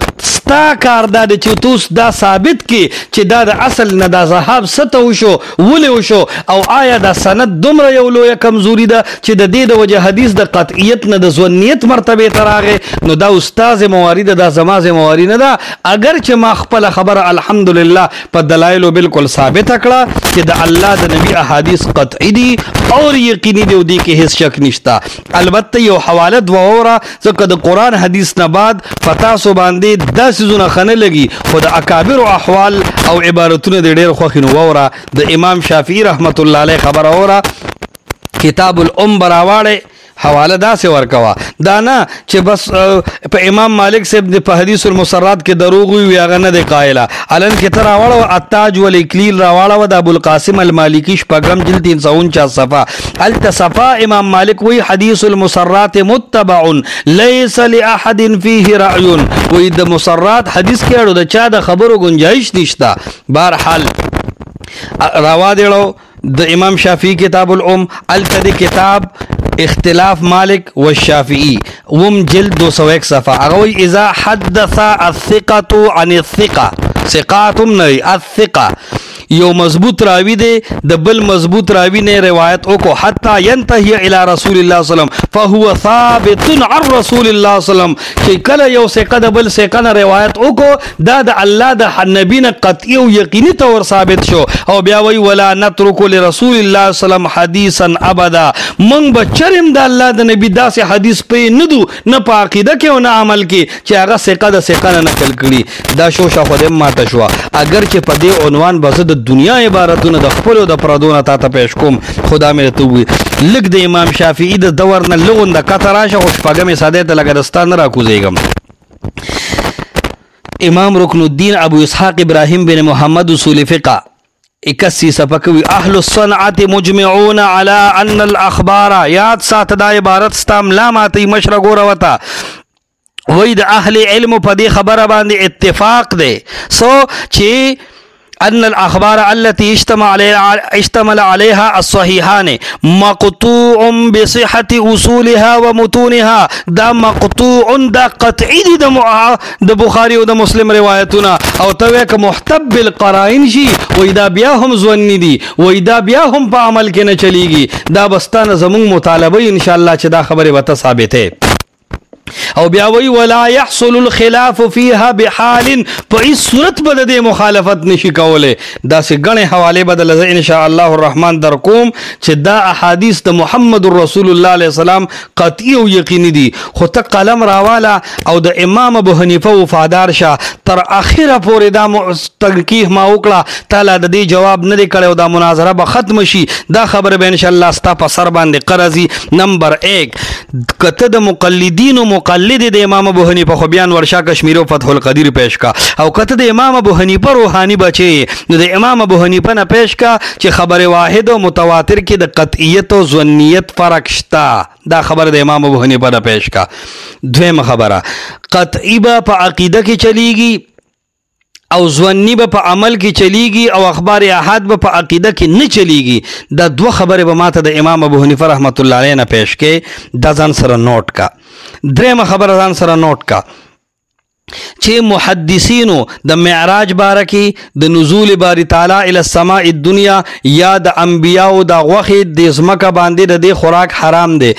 ستا کار دا دی چې توس دا ثابت کړي چې دا د اصل نه دا ذهاب څه ته وشو ولې وشو او آیا دا سند دومره یو لویه کمزوري ده چې د دې د وجه حدیث د قطعیت نه د ظنیت مرتبه ته راغی نو دا استاد ذمہواری ده دا زما ذمہواری نه ده اگر چې ما خپل خبره الحمدلله په دلایلو بالکل ثابت کړه چې د الله د نبی احادیث قطعی دي او یقیني دی ودی کې هیڅ شک نشتا البته یو حواله دوره ځکه د قران حدیث نه بعد پتا سو باندې 10 زونه خنه لګي خو د اکابر احوال او عبارتونه د ډېر خوښینو وره د امام شافعی رحمت الله علیه خبر اوره کتاب الام براواړه حواله دا سے ورکوا دانا چې بس په امام مالک صاحب د په حدیث المسرات کې دروغ وی هغه نه دی قائله علن کې تر راوړو التاج والاکلیل راوړو د ابو القاسم المالکی شپږم جلد 349 صفحه التصفا امام مالک وی حدیث المسرات متبع ليس لاحد فيه راي وی د مسرات حدیث کې اړو د چا د خبرو گنجائش نشتا بهرحال روا دیړو د امام شافعی کتاب الام التدی کتاب اختلاف مالک والشافعی وم جلد 201 صفحه اغوی اذا حدث الثقه عن الثقه ثقاتم نئی الثقه یو مضبوط راوی دی د بل مضبوط راوی نه روایت وکړو حتی ينتهي الى رسول الله صلی الله علیه وسلم فهو ثابت عن رسول الله صلی الله علیه وسلم چې کله یو ثقه د بل ثقه نه روایت وکړو دا د الله د نبی نه قطعی او یقیني تور ثابت شو او بیا وی ولا نترك لرسول الله صلی الله علیه وسلم حدیثا ابدا من بچرم د الله د نبی داسې حدیث په نه دو نه په عقیده کې او نه عمل کې چې هغه ثقه د ثقه نه نقل کړي دا شو خو دې ماته شو اگر چې په دې عنوان بس دنیا عبارتونه د خپل او د پردونه ته پیش کوم خدا مې ته وي لګ د امام شافعی د دور نه لغون د کتراشه خوش پاګه ساده ته لګدستان را کوزیګم امام رکن الدین ابو اسحاق ابراهیم بن محمد اصول فقہ 81 صفحه اهل الصنعه مجمعون على ان الاخبار یاد سات دا عبارت استام لاماتی مشرق وروتا وې د اهل علم په دې خبره باندې اتفاق دی سو چې ان الاخبار التي اشتمل عليها الصحيحان مقطوع بصحه اصولها ومتونها دا مقطوع دا قطعي د بخاري او د مسلم روایتونه او توک محتب بالقرائن شي و اذا بیا هم ظني دي و اذا بیا هم په عمل کې نه چلیږي دا بستانه زمون مطالبه ان شاء الله چې دا خبره وته ثابته او بیا وی ولا يحصل الخلاف فيها بحال په هیڅ صورت بد د مخالفت نشي کوله دا سه غنه حواله بدل ان شاء الله الرحمن در کوم چې دا احادیث د محمد رسول الله علیه السلام قطعی او یقیني دي خو ته قلم راواله او د امام ابو حنیفه وفادار شه تر اخره پورې دا تنقیح ما وکړه تعالی د دې جواب نه کړو دا مناظره به ختم شي دا خبره به ان شاء الله ستا په سر باندې قرضی نمبر 1 کته د مقلدین مقلد د امام ابو حنیفه خو بیان ورشا کشمیر او فتح القدیر پیش کا او کته د امام ابو حنیفه روحانی بچي نو د امام ابو حنیفه نه پیش کا چې خبر واحد او متواتر کې د قطعیت او ظنیت فرق شتا دا خبر د امام ابو حنیفه نه پیش کا دویم خبره قطعی په عقیده کې چلیږي او ظنی به په عمل کې چلیږي او اخبار احاد به په عقیده کې نه چلیږي دا دوه خبره به ماته د امام ابو حنیفه رحمت الله علیه نه پیش کې دا ځان سره نوٹ کا درېمه خبره ځان سره نوٹ کا چې محدثینو د معراج بارکی د نزول باری تعالی الی السماء الدنیا یا د انبیاء د غوخه د زمکه باندې د خوراک حرام دی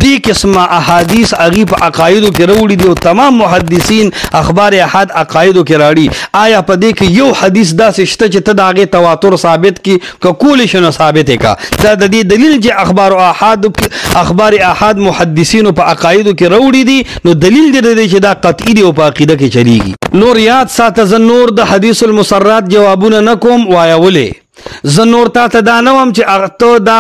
دی قسمه احادیث اغي په عقایدو کې وروړي دي او تمام محدثین اخبار احاد عقایدو کې راړي آیا په دې کې یو حدیث داسې شته چې ته داغه تواتر ثابت کی کول شنو ثابت کا دا د دې دلیل چې اخبار احاد محدثینو په عقایدو کې وروړي دي نو دلیل دی چې دا قطعی دی او په عقیده کې چلیږي نور یاد ساته ز نور د حدیث المسرات جوابونه نکوم وایا ولې زه نور ته دا نوم چې ته دا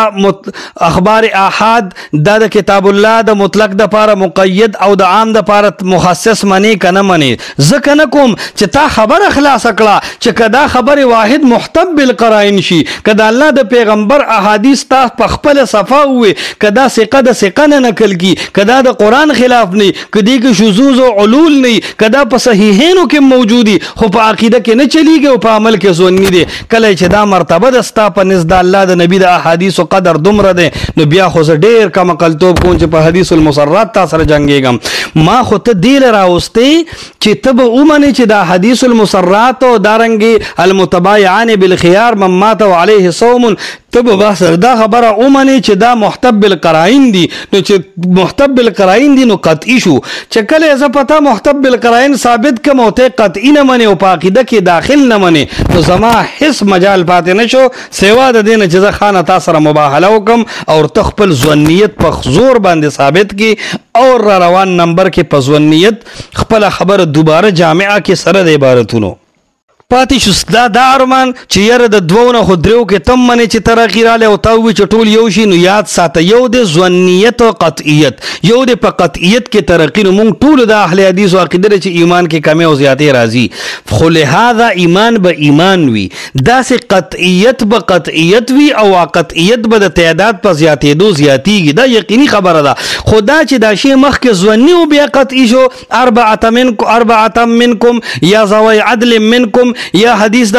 اخبار احاد د کتاب الله د مطلق د پاره مقید او د عام د پاره مخصص منی کنه منی ځکه نه کوم چې تا خبر خلاص کړه چې کدا خبر واحد محتب بالقرائن شي کدا الله د پیغمبر احادیث تا په خپل صفه وي کدا ثقه د ثقه نه نقل کی کدا د قران خلاف نه کدی کې شذوذ او علول نه کدا په صحیحینو کې موجودي خو په عقیده کې نه چلیږي او په عمل کې ځون نه دي کله چې دا مرتبه د ستا په نزد د الله د نبی د احادیثو قدر دومره دی نو بیا خو زه ډېر کم عقلتوب کوم چې په حدیث المسرات تا سره جنګېږم ما خو ته دې له راوستې چې ته به ومنې چې دا حدیث المسرات او دارنګې المتبایعان بالخيار من مات وعليه صوم ته به بس دا خبره ومنې چې دا محتب بالقرائن دي نو چې محتب بالقرائن دي نو قطعي شو چې کله زه پتا محتب بالقرائن ثابت کم او ته قطعي نه منې او په عقیده کې داخل نه منې نو زما هیڅ مجال پاتې نه شو سوا د دې نه چې زه خانه تا سره مباهله وکم او ته خپل ځوانیت په زور باندې ثابت کړي او را روان نمبر کې په ځوانیت خپله خبره دوباره جامعه کې سره د عبارتونو پاتې شو دا ارمان چې یاره د دوو نه خو دریو کې تم منې چې ترقي رالی او تا ووایي چې ټول یو شي نو یاد ساته یو د ځوانیت او قطعیت یو د په قطعیت کې ترقي نو موږ ټولو د اهل حدیثو عقیده ده چې ایمان کې کمې او زیاتې راځي خو لهذا ایمان به ایمان وي داسې قطعیت به قطعیت وي او قطعیت به د تعداد په زیاتېدو زیاتېږي دا یقیني خبره ده خو دا چې دا شی مخکې ځواني او بیا قطعي شو اربعه منکم یا ذوی عدل منکم یا حدیث د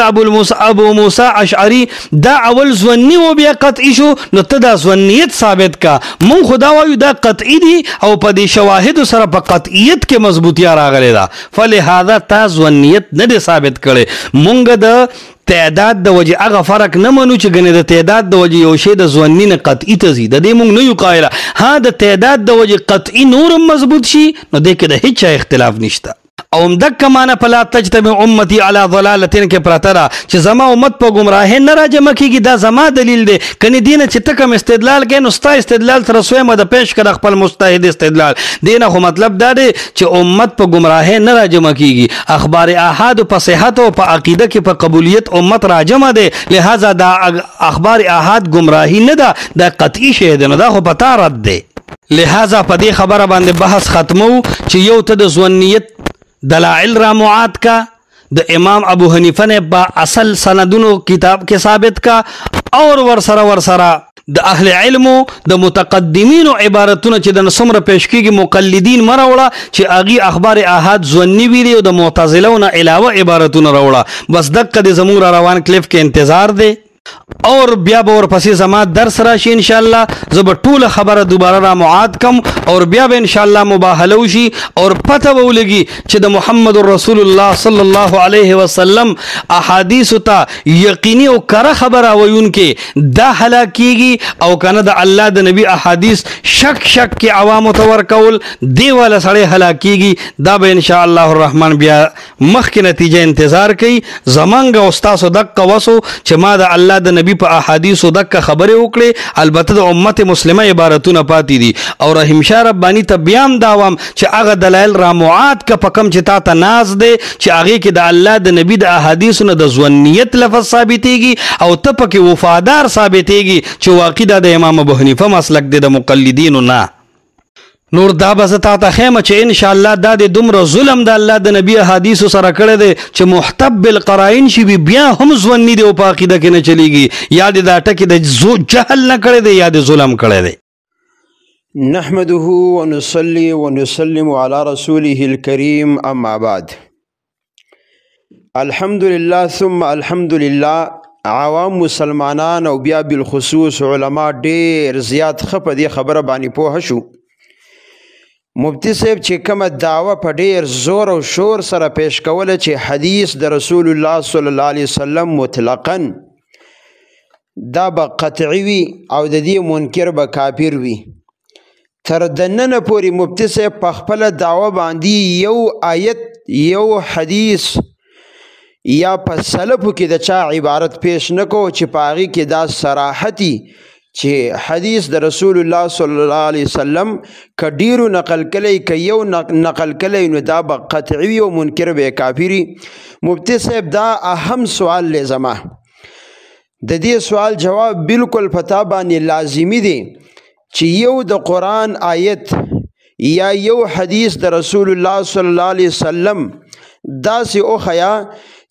ابو موسی اشعری دا اول ځواني او بیا قطعي شو نو ته دا ځوانیت ثابت کا مون خدا وایو دا قطعي دي او په دې شواهد سره په قطعیت کې مضبوطیا راغلی دا فلهذا تا ځوانیت نه دی ثابت کړي مونږ د تعداد د وجه هغه فرق نه منو چې ګنې د تعداد د وجه یو شی د ځواني نه قطعي ته ځي د دې مونږ نه یو قایله ها د تعداد د وجه قطعي نورم مضبوط شي نو دې کې د هیڅ اختلاف نشته او مدک معنا فلا تجتمع امتي على ضلالتين کې پراته ده چې زما امت په گمراهۍ نه راجمع کیږي دا زما دلیل دی کني دینه چې تکم استدلال کوي نو ستا استدلال تر سویمه د پیش کړه خپل مجتهد استدلال دینه خو مطلب دا دی چې امت په گمراهۍ نه راجمع کیږي اخبار احاد په صحت او په عقیده کې په قبولیت امت راجمع دی لہذا دا اخبار احاد گمراهی نه ده دا قطعي شی دی نو دا خو پتا رد دی لہذا په دې خبره باندې بحث ختمو چې یو ته د ځوانیت دلائل را معاد کا د امام ابو حنیفه نے با اصل سندونو کتاب کے ثابت کا اور ورسره د اهل علم د متقدمین عبارتونه چې د نسمره پیش کیږي مقلدین مروړه چې اغي اخبار احاد ځونی ویلي او د معتزلهونه علاوه عبارتونه راوړه بس دغه د زموږ روان کلیف کې انتظار دی اور بیا به ورپسې زما درس راشي ان شاء الله زه به ټوله خبره دوباره را معاد کم اور بیا به ان شاء الله مباهله وشي اور پته به ولګي چې د محمد رسول الله صلی الله علیه وسلم احادیث ته یقیني او کره خبره وایونکې دا هلاکیږي او کنه د الله د نبی احادیث شک کې عوام ته ورکول دی والا سړی هلاکیږي دا به ان شاء الله الرحمن بیا مخکې نتیجه انتظار کوي زمونږ او ستاسو دقه وسو چې ما د الله د نبی په احادیثو دغه خبره وکړي البته د امت مسلمه عبارتونه پاتې دي او رحیم شاه ربانی ته بیان داوم چې هغه دلایل را معاد ک په کم چې تا ته ناز دی چې هغه کې د الله د نبی د احادیثو نه د ځوانیت لفظ ثابتېږي او ته پکې وفادار ثابتېږي چې واقع د امام ابو حنیفه مسلک دی د مقلدینو نه نور دا بس تا ته خیمه چې ان شاء الله دا د دومره ظلم د الله د نبی حدیث سره کړی دی چې محتب بالقرائن شي بیا هم ځواني دی او په عقیده کې نه چلیږي یا د دا ټکي د جهل نه کړی دی یا د ظلم کړی دی نحمده ونصلي ونسلم على رسوله الكريم اما بعد الحمدلله ثم الحمدلله عوام مسلمانان او بیا بالخصوص علما ډیر زیات خپه دی خبره باندې پوه شو مفتی صاحب چې کومه دعوه په ډیر زور او شور سره پیش کوله چې حدیث د رسول الله صلی الله علیه وسلم مطلقاً دا به قطعي وي او د دې منکر به کافر وي تر دننه پورې مفتی صاحب په خپله دعوه باندې یو آیت یو حدیث یا په سلفو کې د چا عبارت پیش نکو چې په هغې کې دا صراحتي چې حدیث د رسول الله صلی الله علیه وسلم که ډیرو نقل کلی که یو نقل کلی نو دا به قطعي او منکر به کافری مفتی صاحب دا اهم سوال لی زما د دې سوال جواب بالکل پتا باندې لازمی دی چې یو د قرآن آیت یا یو حدیث د رسول الله صلی الله علیه وسلم داسې اوخیا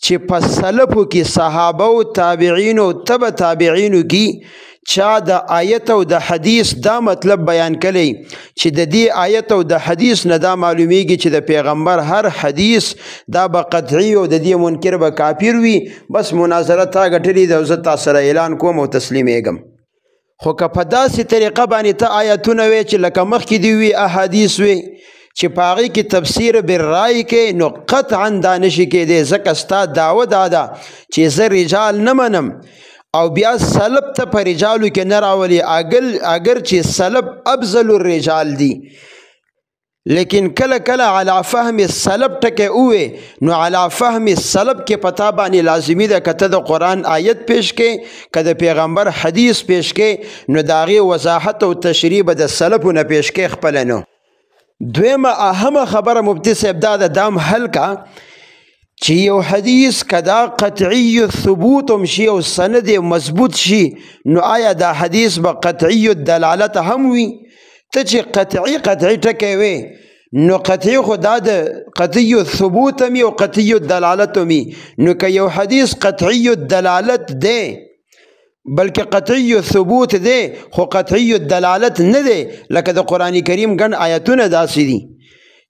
چې په سلفو کې صحابه او تابعین او تبع تابعینو کې چا د آیت او د حدیث دا مطلب بیان کلی چې د دې آیت او د حدیث نه دا معلومیږي چې د پیغمبر هر حدیث دا به قطعی او د دې منکر به کافر وي، بس مناظره تا ګټلې ده، زه تا سره اعلان کوم او تسلیمیږم. خو که په داسې طریقه باندې ته آیتونه وی چې لکه مخکې دي وي احادیث وي چې په هغې کې تفسیر بالرای کې، نو قطعا دا نشي کېدی، ځکه ستا دعوه دا ده چې زه رجال نه منم او بیا سلب ته په رجالو کې نه راولي، اگر چې سلب افضل الرجال دي، لیکن کله کله علی فهم السلب ټکی اوې نو علی فهم السلب کې پتا باندې لازمی ده که ته د قرآن آیت پیش کې که د پیغمبر حدیث پیش کې نو د هغې وضاحت او تشریح به د سلفو نه پیش کې خپله نو. دویمه اهمه خبره مفتی صاحب دا ده، دام حل کا چې یو حدیث کدا قطعی ثبوت هم شي او سند مضبوط شي نو آیا دا حدیث به قطعی دلالت هم وي؟ ته چې قطعی ټکی وي نو قطعی خو دا د قطعی ثبوت هم او قطعی دلالت هم نو که یو حدیث قطعی دلالت دی بلکې قطعی ثبوت دی خو قطعی دلالت نه دی، لکه د قرآن کریم ګڼ آیتونه داسې دي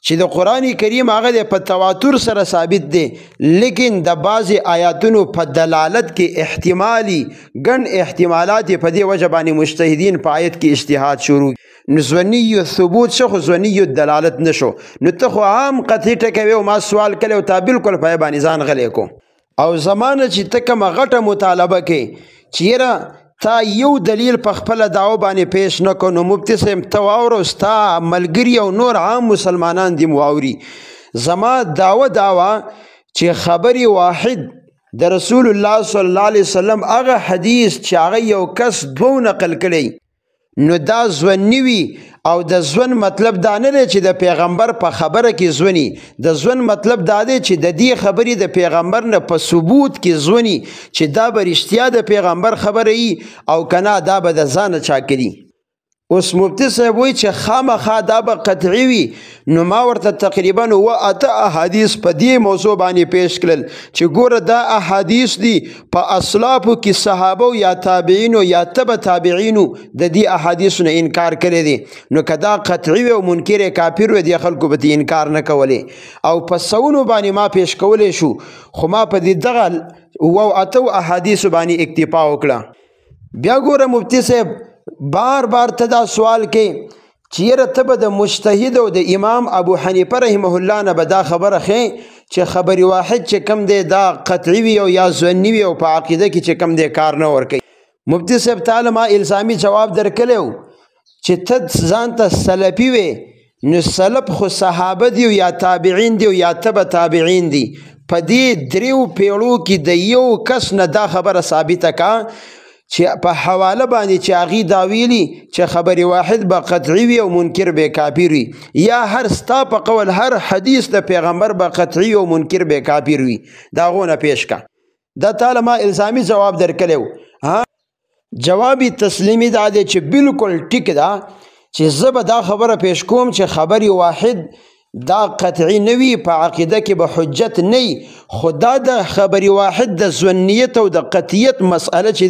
چې د قرآن کریم هغه په تواتر سره ثابت دی، لیکن د بعضې آیاتونو په دلالت کې احتمالي ګڼ احتمالات په دې وجه باندې مجتهدین په آیت کې اجتهاد شروع نو ظني ثبوت شو خو ظني دلالت نشو، نو ته خو عام قطعي ټکی وی او ما سوال کلی او تا بالکل په باندې ځان غلی کو او زمانه چې ته کومه غټه مطالبه کې چې یاره تا یو دلیل په خپله دعوه باندې پیش نه کو نو مفتی صاحب ته واورو ستا ملګري او نور عام مسلمانان دې واوري. زما دعوه چې خبري واحد د رسول الله صلی الله علیه وسلم هغه حدیث چې هغه یو کس دوه نقل کړی نو دا ځونی وي او د ځون مطلب دا نه دی چې د پیغمبر په خبره کې ځونی، د ځون مطلب دا دی چې د دې خبرې د پیغمبر نه په ثبوت کې ځونی چې دا به رښتیا د پیغمبر خبره وي او کنه دا به د ځانه چا کړي. اوس مفتی صاحب وایي چې خامخا دا به قطعي وي، نو ما ورته تقریبا 8 احادیث په دې موضوع باندې پیش کړل چې ګوره دا احادیث دي په اسلافو کې صحابه یا تابعینو یا تبع تابعینو د دې احادیثو نه انکار کړی دی، نو که دا قطعي وي او منکر کافر وي دې خلکو به انکار نه کولی او په سونو باندې ما پیش کولی شو، خو ما په دې دغه 8 احادیثو باندې اکتفا وکړه. بیا ګوره مفتی صاحب بار ته دا سوال کې چې یاره ته به د مجتهد او د امام ابو حنیفه رحمه الله نه به دا خبره ښې چې خبر واحد چې کم دی دا قطعي وي او یا ظني وي او په عقیده کې چې کم دی کار نه ورکوي. مفتی صاحب تعالی ما الزامي جواب درکلی و چې ته ځان ته سلفي وې نو سلف خو صحابه دی یا تابعین دی یا تبع تابعین دی، په دې 3 پیړو کې د یو کس نه دا خبره ثابته کا چې په حواله باندې چې هغې دا ویلي چې خبر واحد به قطعي وي او منکر به کافر وي، یا هر ستا په قول هر حدیث د پیغمبر به قطعي او منکر به کافر وي، دا غونه پیش کا. دا تعالی ما الزامي جواب درکلی و. جوابی تسلیمی دا دی چې بالکل ټیک ده چې زه به دا خبره پیش کوم چې خبر واحد دا قطعی نوی په عقیده کې به حجت نه، خدا د خبر واحد د ظنیت او د قطعیت مسئله چې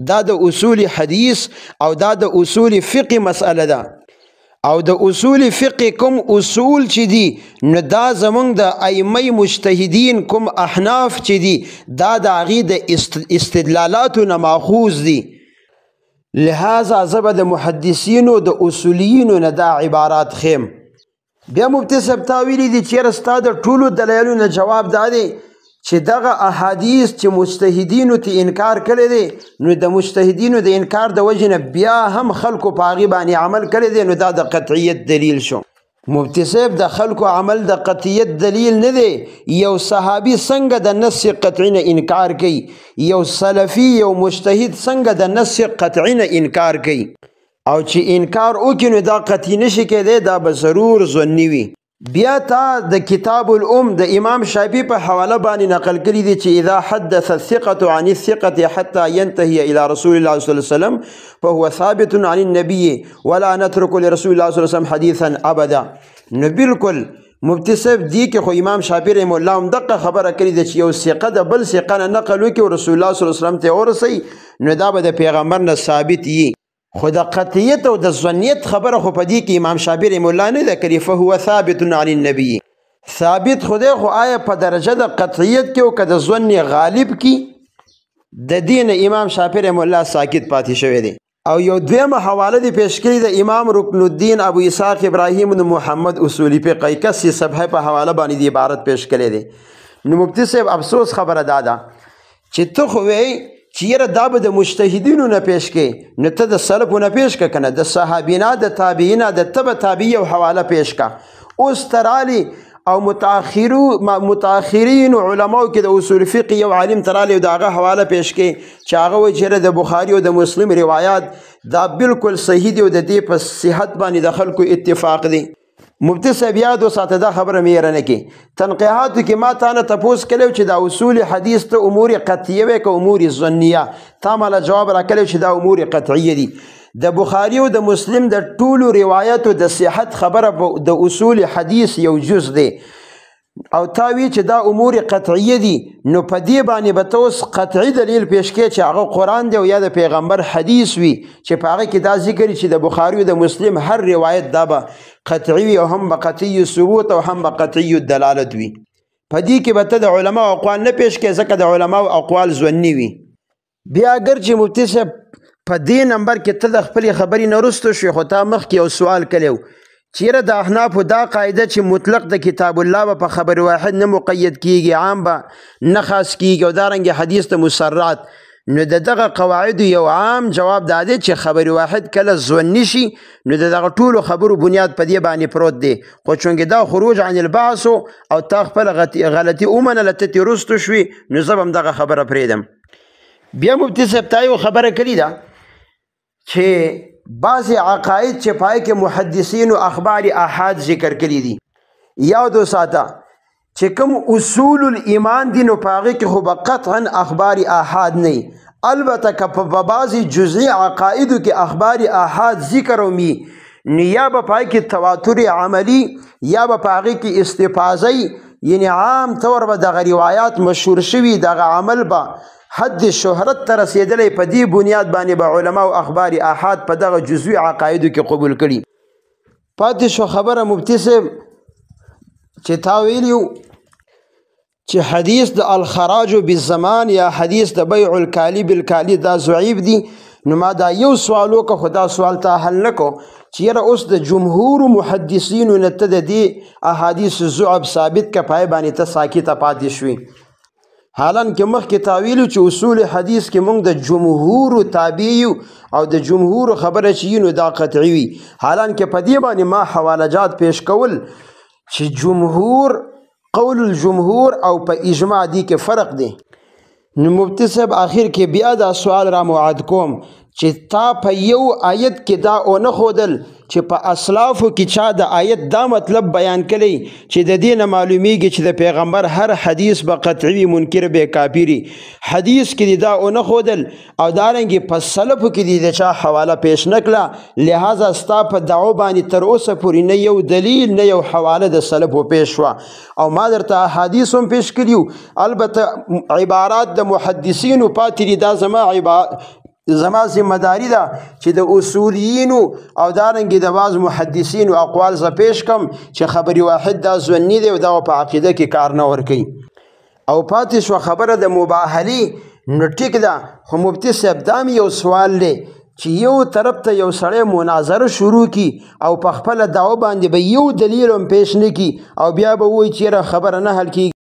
دا د اصول حدیث او دا د اصول فقه مسئله ده او د اصول فقه کوم اصول چې دي نو دا زمونږ د ائمه مجتهدین کوم احناف چې دي دا د هغې د استدلالاتو نه ماخوذ دي، لہذا زه به د محدثینو د اصولیینو نه دا عبارات خیم. بیا مفتی صاحب تا ویلي دي چې یاره ستا د ټولو دلایلو نه جواب دا دی چې دغه احادیث چې مجتهدینو ته انکار کړی دی نو د مجتهدینو د انکار د وجې نه بیا هم خلکو په هغې باندې عمل کړی دی، نو دا د قطعیت دلیل شو. مفتی صاحب د خلکو عمل د قطعیت دلیل نه دی، یو صحابي څنګه د نص قطعي نه انکار کوي، یو سلفي یو مجتهد څنګه د نص قطعي نه انکار کوي، او چې انکار وکړي نو دا قطعي نشي کېدی، دا به ضرور ظني وي. بیا تا د کتاب الام د امام شافعي په حواله باندې نقل کړي دي چې اذا حدث الثقة عن الثقة حتى ينتهي الى رسول الله صلى الله عليه وسلم فهو ثابت عن النبي ولا نترك لرسول الله صلى الله عليه وسلم حديثا ابدا. نو بالکل مفتی صاحب دی کې خو امام شافعي رحمه الله هم دغه خبره کړې ده چې یو ثقه د بل ثقه نه نقل وکړي او رسول الله صلی الله علیه وسلم ته ورسوي نو دا به د پیغمبر نه ثابت وي. خو د قطعیت او د ظنیت خبره خو په دې کې امام شافعي رحمه الله نه ده کړې، فهو ثابت عن النبي. ثابت خو دی، خو آیا په درجه د قطعیت کې او که د ظن غالب کې د دین امام شافعي رحمه الله ساکت پاتې شوی دی. او یو دویمه حواله دی پیش کړی د امام رکن الدین ابو اسحاق ابراهیم بن محمد اصولی فقه 81 صفحه په حواله باندې دی عبارت پیش کړی دی. نو مفتی صاحب افسوس خبره دادا چې ته خو وی چې یره دا به د مجتهدینو نه پیش کې، نو ته د سلفو نه پیش که کنه، د صحابینا د تابعینا د تبع تابعی او حواله پیش کا. اوس ترالی او متاخرین علماو کې د اصول فقه یو عالم ترالی او داغه حواله پیش کې چې هغه وایي چې د بخاري او د مسلم روایات دا بالکل صحیح دی او د دې په صحت باندې د خلکو اتفاق دی. مفتی صاحب یاد وساته دا خبره مې یره نه کې تنقیحاتو کې ما تا نه تپوس کړی چې دا اصول حدیث ته امور قطعیه وی که امور ظنیه، تا ماله جواب راکړی چې دا امور قطعیه دي. د بخاری او د مسلم د ټولو روایاتو د صحت خبره د اصول حدیث یو جز دی او تا وی چې دا امور قطعیه دي، نو په دې باندې به ته اوس قطعي دلیل پیش کړې چې هغه قرآن دی او یا د پیغمبر حدیث وي چې په هغه کې دا ذکر چې د بخاري او د مسلم هر روایت دا به قطعي وي او هم به قطعي ثبوت او هم به قطعي دلالت وي. په دې کې به ته د علماو اقوال نه پیش کړې ځکه د علماو اقوال ظني وي. بیا اگر چې مفتی صاحب په دې نمبر کې ته د خپلې خبرې نه وروسته شوې، خو تا مخکې یو سوال کړی چیرې د احنافو دا قاعده چې مطلق د کتاب الله به په خبر واحد نه مقید کیږي، عام به نه خاص کیږي او دارنګې حدیث ته مسرات، نو د دغه قواعدو یو عام جواب دا دی چې خبر واحد کله ظني شي نو د دغه ټولو خبرو بنیاد په دې باندې پروت دی. خو چونکې دا خروج عن البعث او تا خپله غلطي ومنله ته ترې وروسته شوي، نو زه به هم دغه خبره پرېږدم. بیا مفتی صاحب تا یو خبره کړې ده چې بعض عقاید چې پای کې محدثین او اخبار احاد ذکر کړي دي، یاد وساته چې کوم اصول الایمان دي نو په هغې کې خو به قطعا اخبار احاد نه، البته که په بعضې جزئی عقایدو کې اخبار احاد ذکر ومي نو یا به پای کې تواتر عملی یا به په هغې کې استفاضی، یعنی عام طور به دغه روایات مشهور شوي، دغه عمل به حد شهرت ته رسیدلی، په دې بنیاد باندې به علما او اخبار احاد په دغه جزوي عقایدو کې قبول کړي. پاتې شو خبره مفتی صاحب چې تا ویلي چې حدیث د الخراج بالزمان یا حدیث د بیع الکالی بالکالی دا ضعیف دي، نو ما دا یو سوال وکړه خو دا سوال ته حل نه کړو چې یاره اوس د جمهور محدثینو نه ته د دې احادیث ضعف ثابت که پای باندې ته ساکته پاتې شوي، حالان کې مخکې تاویلو چې اصول حدیث کې موږ د جمهور تابع او د جمهور خبره چې نو دا قطعي وي، حالان کې په دې باندې ما حوالجات پیش کول چې جمهور قول الجمهور او په اجماع دی کې فرق دی. نو مفتی صاحب آخر کې بیا دا سوال را موعد کوم چې تا په یو آیت کې دا اونه ښودل چې په اسلافو کې چا د آیت دا مطلب بیان کړی چې د دې نه معلومیږي چې د پیغمبر هر حدیث به قطعي منکر به کافری، حدیث کې دا اونه ښودل او دارنګې په سلفو کې د چا حواله پیش نه کړه، لہذا ستا په دعو باندې تر اوسه پورې نه یو دلیل نه یو حواله د سلفو پیش شوه او ما درته احادیث هم پیش کړي، البته عبارات د محدثینو پاتې دي، دا زما ذمہداری ده چې د اصولیینو او دارنګې د بعض محدثینو اقوال زه پیش کم چې خبر واحد دا ظني دی او دا په عقیده کې کار نه ورکوي. او پاتې شوه خبره د مباهلې، نو ټیک ده، خو مفتی صاحب دا یو سوال دی چې یو طرف ته یو سړی مناظره شروع کی او په خپله دعوه باندې به یو دلیل هم پیش نه کی او بیا به وایي چې خبره نه حل کیږي.